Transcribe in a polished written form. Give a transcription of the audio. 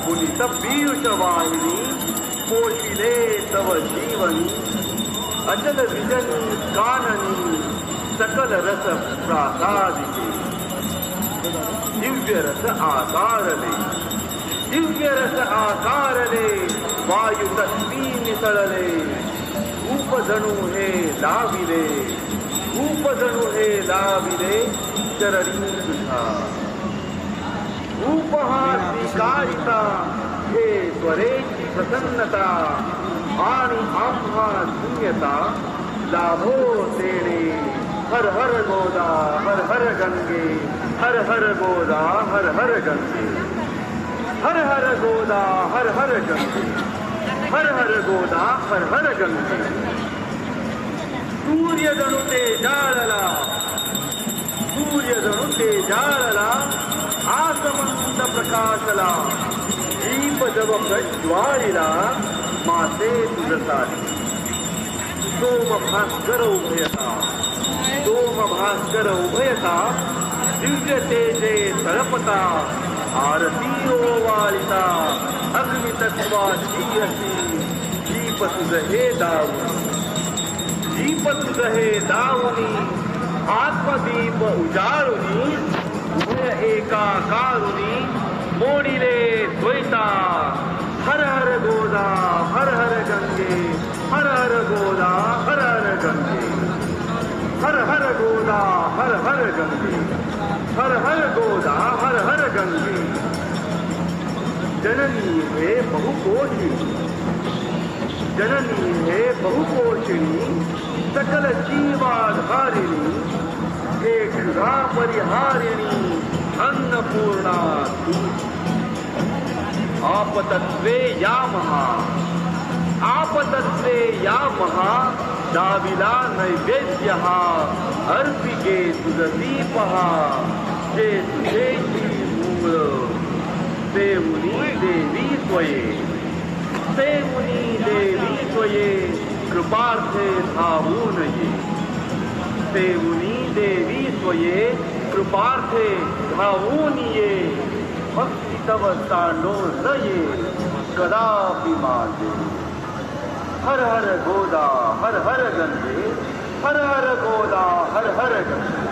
पुनित पीयूष वाहिनी पोषिले तव जीवनी अचल विजनी काननी सकल रस प्रासादिके दिव्य रस आकारले दिव्य रस आकारले वायु तस्मी मिसळले रूप जणू हे लाविले रूप जणू हे लाविले चरणी तुझा रूप हा स्वीकारिता हे त्वरेची प्रसन्नता आणि आम्हा शून्यता लाभो तेणे हर हर गोदा हर हर गंगे हर हर गोदा हर हर गंगे हर हर गोदा हर हर गंगे हर हर गोदा हर हर गंगे सूर्य जणू ते जाळला सूर्य जणू ते जाळला आसमंत प्रकाशला दीप जव प्रज्वालिला माते तुझसारी सोम भास्कर उभयता सोम भास्कर उभयता दिव्य तेजे तळपता आरती ओवाळिता अग्नितत्वाची अशी दीप तुझ हे दावून दीप तुझ हे दावुनी आत्मदीप उजाळुनी उभय एका कारुनी मोडिले द्वैता हर हर गोदा हर हर गंगे हर हर गोदा हर हर गंगे हर हर गोदा हर हर गंगे हर हर गोदा हर हर गंगे जननी हे बहुकोशिनी जननी हे बहुकोशिनी सकल जीवाधारिणी हे क्षुधा परिहारिणी अन्नपूर्णा तू आपतत्वे या महा आपतत्वे या महा दाविला नैवेद्य अर्पिके तुझ दीपहा जे तुझेची मूळ सेवुनी देवी स्वये सेवुनी देवी स्वये कृपार्थे धावून ये सेवुनी देवी स्वये कृपार्थे धावून ये भक्ती तव सांडो नये कदापि माझे हर हर गोदा हर हर गंगे हर हर गोदा हर हर गंगे